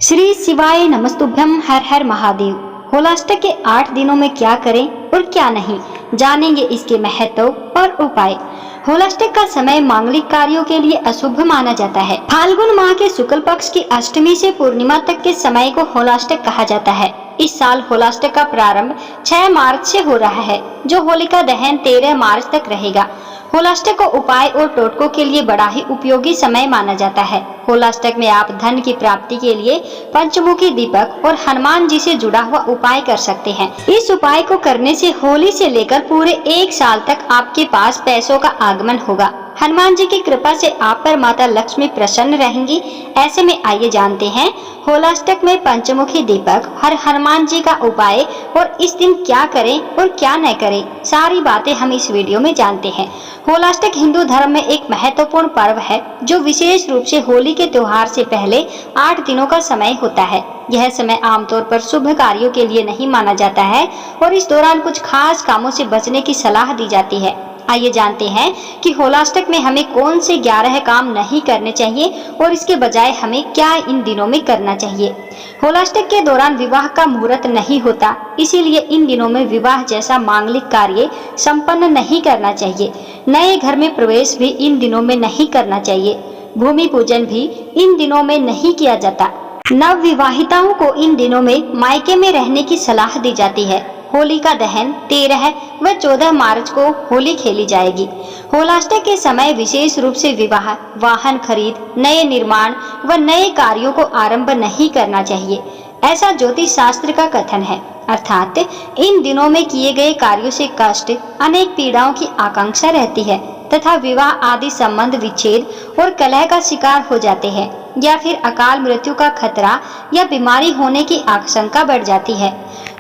श्री शिवाय नमस्तुभ्यम। हर हर महादेव। होलाष्टक के 8 दिनों में क्या करें और क्या नहीं, जानेंगे इसके महत्व और उपाय। होलाष्टक का समय मांगलिक कार्यों के लिए अशुभ माना जाता है। फाल्गुन माह के शुक्ल पक्ष की अष्टमी से पूर्णिमा तक के समय को होलाष्टक कहा जाता है। इस साल होलाष्टक का प्रारंभ 6 मार्च से हो रहा है, जो होलिका दहन 13 मार्च तक रहेगा। होलाष्टक को उपाय और टोटकों के लिए बड़ा ही उपयोगी समय माना जाता है। होलाष्टक में आप धन की प्राप्ति के लिए पंचमुखी दीपक और हनुमान जी से जुड़ा हुआ उपाय कर सकते हैं। इस उपाय को करने से होली से लेकर पूरे 1 साल तक आपके पास पैसों का आगमन होगा। हनुमान जी की कृपा से आप पर माता लक्ष्मी प्रसन्न रहेंगी। ऐसे में आइए जानते हैं होलाष्टक में पंचमुखी दीपक हर हनुमान जी का उपाय और इस दिन क्या करें और क्या न करें। सारी बातें हम इस वीडियो में जानते हैं। होलाष्टक हिंदू धर्म में एक महत्वपूर्ण पर्व है, जो विशेष रूप से होली के त्योहार से पहले 8 दिनों का समय होता है। यह समय आमतौर पर शुभ कार्यों के लिए नहीं माना जाता है और इस दौरान कुछ खास कामों से बचने की सलाह दी जाती है। आइए जानते हैं कि होलाष्टक में हमें कौन से 11 काम नहीं करने चाहिए और इसके बजाय हमें क्या इन दिनों में करना चाहिए। होलाष्टक के दौरान विवाह का मुहूर्त नहीं होता, इसीलिए इन दिनों में विवाह जैसा मांगलिक कार्य संपन्न नहीं करना चाहिए। नए घर में प्रवेश भी इन दिनों में नहीं करना चाहिए। भूमि पूजन भी इन दिनों में नहीं किया जाता। नव विवाहिताओं को इन दिनों में मायके में रहने की सलाह दी जाती है। होली का दहन 13 व 14 मार्च को होली खेली जाएगी। होलाष्टक के समय विशेष रूप से विवाह, वाहन खरीद, नए निर्माण व नए कार्यों को आरंभ नहीं करना चाहिए, ऐसा ज्योतिष शास्त्र का कथन है। अर्थात इन दिनों में किए गए कार्यों से कष्ट, अनेक पीड़ाओं की आकांक्षा रहती है तथा विवाह आदि संबंध विच्छेद और कलह का शिकार हो जाते हैं, या फिर अकाल मृत्यु का खतरा या बीमारी होने की आशंका बढ़ जाती है।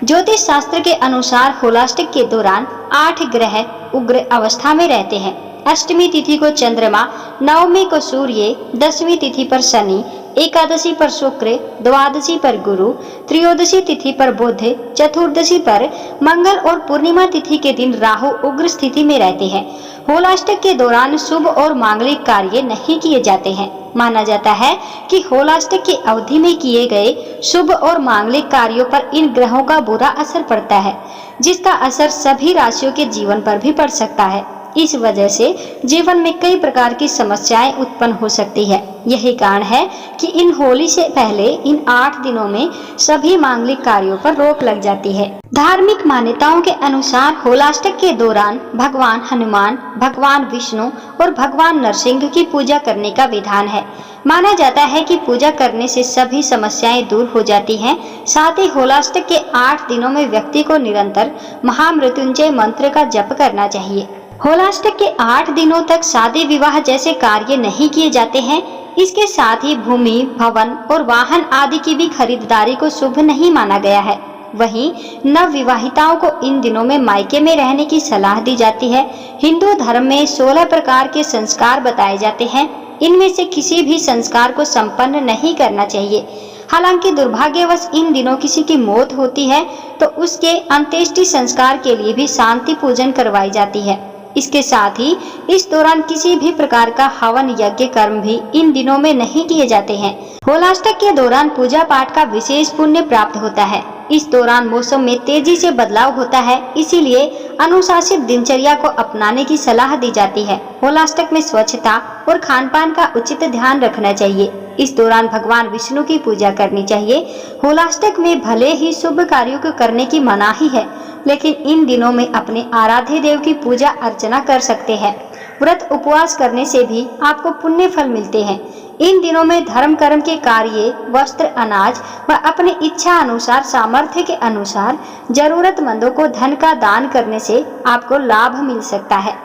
ज्योतिष शास्त्र के अनुसार होलाष्टक के दौरान 8 ग्रह उग्र अवस्था में रहते हैं। अष्टमी तिथि को चंद्रमा, नवमी को सूर्य, 10वीं तिथि पर शनि, एकादशी पर शुक्र, द्वादशी पर गुरु, त्रयोदशी तिथि पर बुध, चतुर्दशी पर मंगल और पूर्णिमा तिथि के दिन राहु उग्र स्थिति में रहते हैं। होलाष्टक के दौरान शुभ और मांगलिक कार्य नहीं किए जाते हैं। माना जाता है कि होलाष्टक की अवधि में किए गए शुभ और मांगलिक कार्यों पर इन ग्रहों का बुरा असर पड़ता है, जिसका असर सभी राशियों के जीवन पर भी पड़ सकता है। इस वजह से जीवन में कई प्रकार की समस्याएं उत्पन्न हो सकती है। यही कारण है कि इन होली से पहले इन 8 दिनों में सभी मांगलिक कार्यों पर रोक लग जाती है। धार्मिक मान्यताओं के अनुसार होलाष्टक के दौरान भगवान हनुमान, भगवान विष्णु और भगवान नरसिंह की पूजा करने का विधान है। माना जाता है कि पूजा करने से सभी समस्याएं दूर हो जाती हैं। साथ ही होलाष्टक के 8 दिनों में व्यक्ति को निरंतर महामृत्युंजय मंत्र का जप करना चाहिए। होलाष्टक के 8 दिनों तक शादी विवाह जैसे कार्य नहीं किए जाते हैं। इसके साथ ही भूमि, भवन और वाहन आदि की भी खरीदारी को शुभ नहीं माना गया है। वहीं नव विवाहिताओं को इन दिनों में मायके में रहने की सलाह दी जाती है। हिंदू धर्म में 16 प्रकार के संस्कार बताए जाते हैं। इनमें से किसी भी संस्कार को संपन्न नहीं करना चाहिए। हालांकि दुर्भाग्यवश इन दिनों किसी की मौत होती है तो उसके अंत्येष्टि संस्कार के लिए भी शांति पूजन करवाई जाती है। इसके साथ ही इस दौरान किसी भी प्रकार का हवन यज्ञ कर्म भी इन दिनों में नहीं किए जाते हैं। होलाष्टक के दौरान पूजा पाठ का विशेष पुण्य प्राप्त होता है। इस दौरान मौसम में तेजी से बदलाव होता है, इसीलिए अनुशासित दिनचर्या को अपनाने की सलाह दी जाती है। होलाष्टक में स्वच्छता और खान पान का उचित ध्यान रखना चाहिए। इस दौरान भगवान विष्णु की पूजा करनी चाहिए। होलाष्टक में भले ही शुभ कार्यों को करने की मनाही है, लेकिन इन दिनों में अपने आराध्य देव की पूजा अर्चना कर सकते हैं। व्रत उपवास करने से भी आपको पुण्य फल मिलते हैं। इन दिनों में धर्म कर्म के कार्य, वस्त्र, अनाज व अपने इच्छा अनुसार सामर्थ्य के अनुसार जरूरतमंदों को धन का दान करने से आपको लाभ मिल सकता है।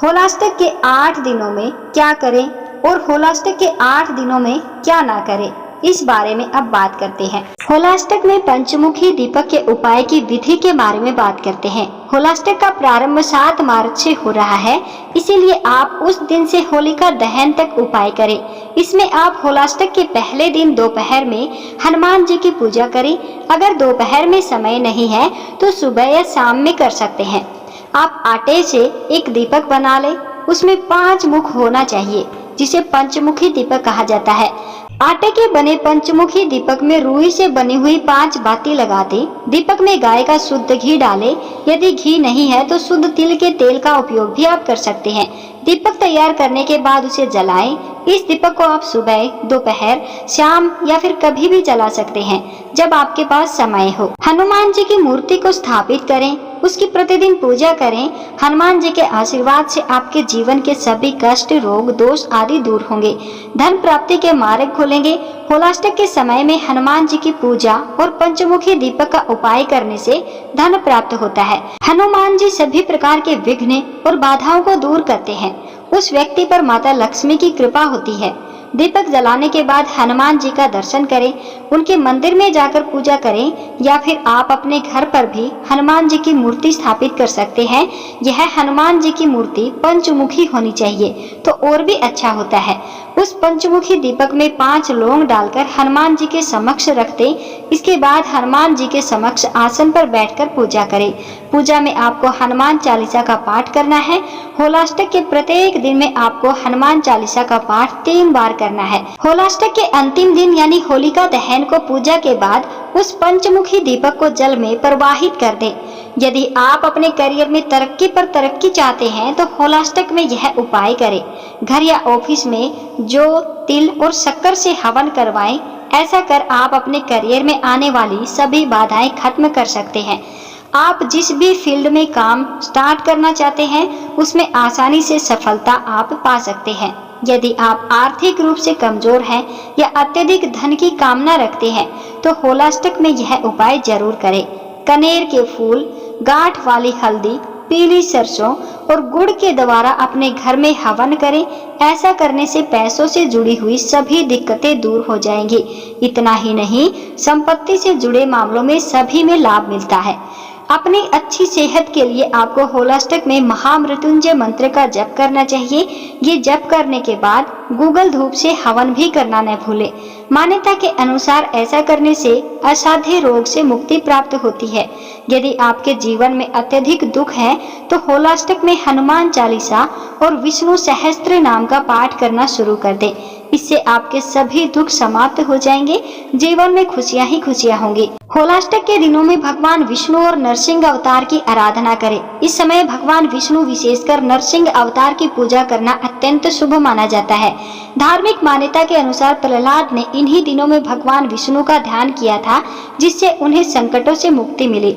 होलाष्टक के 8 दिनों में क्या करें और होलाष्टक के 8 दिनों में क्या ना करें, इस बारे में अब बात करते हैं। होलाष्टक में पंचमुखी दीपक के उपाय की विधि के बारे में बात करते हैं। होलाष्टक का प्रारंभ 7 मार्च से हो रहा है, इसीलिए आप उस दिन से होलिका दहन तक उपाय करें। इसमें आप होलाष्टक के पहले दिन दोपहर में हनुमान जी की पूजा करें। अगर दोपहर में समय नहीं है तो सुबह या शाम में कर सकते हैं। आप आटे से एक दीपक बना लें। उसमें 5 मुख होना चाहिए, जिसे पंचमुखी दीपक कहा जाता है। आटे के बने पंचमुखी दीपक में रुई से बनी हुई 5 बाती लगा दें। दीपक में गाय का शुद्ध घी डालें। यदि घी नहीं है तो शुद्ध तिल के तेल का उपयोग भी आप कर सकते हैं। दीपक तैयार करने के बाद उसे जलाएं। इस दीपक को आप सुबह, दोपहर, शाम या फिर कभी भी जला सकते हैं जब आपके पास समय हो। हनुमान जी की मूर्ति को स्थापित करें, उसकी प्रतिदिन पूजा करें। हनुमान जी के आशीर्वाद से आपके जीवन के सभी कष्ट, रोग, दोष आदि दूर होंगे। धन प्राप्ति के मार्ग खुलेंगे। होलाष्टक के समय में हनुमान जी की पूजा और पंचमुखी दीपक का उपाय करने से धन प्राप्त होता है। हनुमान जी सभी प्रकार के विघ्न और बाधाओं को दूर करते हैं। उस व्यक्ति पर माता लक्ष्मी की कृपा होती है। दीपक जलाने के बाद हनुमान जी का दर्शन करें, उनके मंदिर में जाकर पूजा करें या फिर आप अपने घर पर भी हनुमान जी की मूर्ति स्थापित कर सकते हैं। यह हनुमान जी की मूर्ति पंचमुखी होनी चाहिए तो और भी अच्छा होता है। उस पंचमुखी दीपक में 5 लौंग डालकर हनुमान जी के समक्ष रख दें। इसके बाद हनुमान जी के समक्ष आसन पर बैठकर पूजा करें। पूजा में आपको हनुमान चालीसा का पाठ करना है। होलाष्टक के प्रत्येक दिन में आपको हनुमान चालीसा का पाठ 3 बार करना है। होलाष्टक के अंतिम दिन यानी होलिका दहन को पूजा के बाद उस पंचमुखी दीपक को जल में प्रवाहित कर दें। यदि आप अपने करियर में तरक्की पर तरक्की चाहते हैं तो होलाष्टक में यह उपाय करें। घर या ऑफिस में जौ, तिल और शक्कर से हवन करवाएं। ऐसा कर आप अपने करियर में आने वाली सभी बाधाएं खत्म कर सकते हैं। आप जिस भी फील्ड में काम स्टार्ट करना चाहते हैं उसमें आसानी से सफलता आप पा सकते हैं। यदि आप आर्थिक रूप से कमजोर हैं या अत्यधिक धन की कामना रखते हैं तो होलाष्टक में यह उपाय जरूर करें। कनेर के फूल, गांठ वाली हल्दी, पीली सरसों और गुड़ के द्वारा अपने घर में हवन करें। ऐसा करने से पैसों से जुड़ी हुई सभी दिक्कतें दूर हो जाएंगी। इतना ही नहीं, संपत्ति से जुड़े मामलों में सभी में लाभ मिलता है। अपनी अच्छी सेहत के लिए आपको होलाष्टक में महामृत्युंजय मंत्र का जप करना चाहिए। ये जप करने के बाद गूगल धूप से हवन भी करना न भूलें। मान्यता के अनुसार ऐसा करने से असाध्य रोग से मुक्ति प्राप्त होती है। यदि आपके जीवन में अत्यधिक दुख है तो होलाष्टक में हनुमान चालीसा और विष्णु सहस्त्र नाम का पाठ करना शुरू कर दें। इससे आपके सभी दुख समाप्त हो जाएंगे। जीवन में खुशियां ही खुशियां होंगी। होलाष्टक के दिनों में भगवान विष्णु और नरसिंह अवतार की आराधना करें। इस समय भगवान विष्णु विशेषकर नरसिंह अवतार की पूजा करना अत्यंत शुभ माना जाता है। धार्मिक मान्यता के अनुसार प्रहलाद ने इन्हीं दिनों में भगवान विष्णु का ध्यान किया था, जिससे उन्हें संकटों से मुक्ति मिली।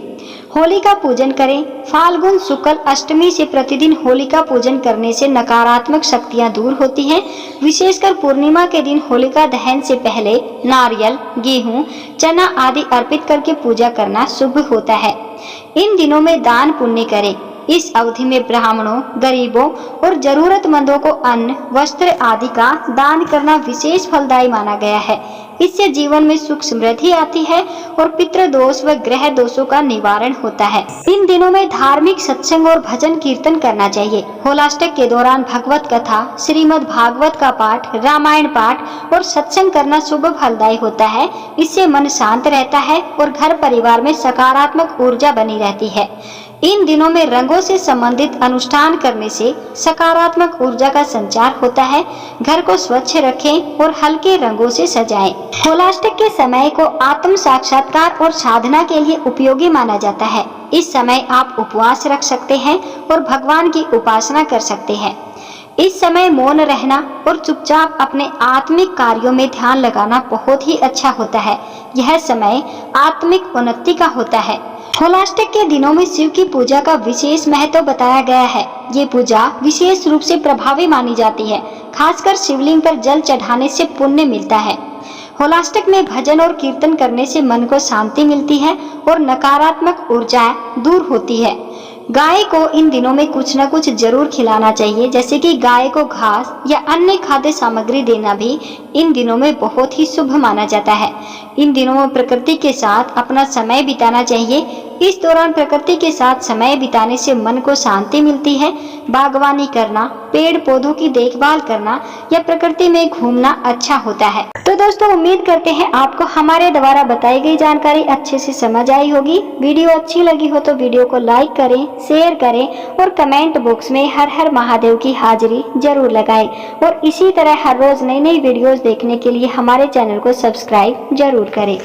होली का पूजन करें। फाल्गुन शुक्ल अष्टमी से प्रतिदिन होली का पूजन करने से नकारात्मक शक्तियां दूर होती हैं। विशेषकर पूर्णिमा के दिन होलिका दहन से पहले नारियल, गेहूं, चना आदि अर्पित करके पूजा करना शुभ होता है। इन दिनों में दान पुण्य करें। इस अवधि में ब्राह्मणों, गरीबों और जरूरतमंदों को अन्न, वस्त्र आदि का दान करना विशेष फलदायी माना गया है। इससे जीवन में सुख समृद्धि आती है और पितृदोष व ग्रह दोषों का निवारण होता है। इन दिनों में धार्मिक सत्संग और भजन कीर्तन करना चाहिए। होलाष्टक के दौरान भगवत कथा, श्रीमद् भागवत का पाठ, रामायण पाठ और सत्संग करना शुभ फलदायी होता है। इससे मन शांत रहता है और घर परिवार में सकारात्मक ऊर्जा बनी रहती है। इन दिनों में रंगों से संबंधित अनुष्ठान करने से सकारात्मक ऊर्जा का संचार होता है। घर को स्वच्छ रखें और हल्के रंगों से सजाएं। होलाष्टक के समय को आत्म साक्षात्कार और साधना के लिए उपयोगी माना जाता है। इस समय आप उपवास रख सकते हैं और भगवान की उपासना कर सकते हैं। इस समय मौन रहना और चुपचाप अपने आत्मिक कार्यों में ध्यान लगाना बहुत ही अच्छा होता है। यह समय आत्मिक उन्नति का होता है। होलाष्टक के दिनों में शिव की पूजा का विशेष महत्व बताया गया है। ये पूजा विशेष रूप से प्रभावी मानी जाती है। खासकर शिवलिंग पर जल चढ़ाने से पुण्य मिलता है। होलाष्टक में भजन और कीर्तन करने से मन को शांति मिलती है और नकारात्मक ऊर्जा दूर होती है। गाय को इन दिनों में कुछ न कुछ जरूर खिलाना चाहिए, जैसे कि गाय को घास या अन्य खाद्य सामग्री देना भी इन दिनों में बहुत ही शुभ माना जाता है। इन दिनों में प्रकृति के साथ अपना समय बिताना चाहिए। इस दौरान प्रकृति के साथ समय बिताने से मन को शांति मिलती है। बागवानी करना, पेड़ पौधों की देखभाल करना या प्रकृति में घूमना अच्छा होता है। तो दोस्तों, उम्मीद करते हैं आपको हमारे द्वारा बताई गई जानकारी अच्छे से समझ आई होगी। वीडियो अच्छी लगी हो तो वीडियो को लाइक करें, शेयर करें और कमेंट बॉक्स में हर हर महादेव की हाजिरी जरूर लगाएं। और इसी तरह हर रोज नई नई वीडियोस देखने के लिए हमारे चैनल को सब्सक्राइब जरूर करें।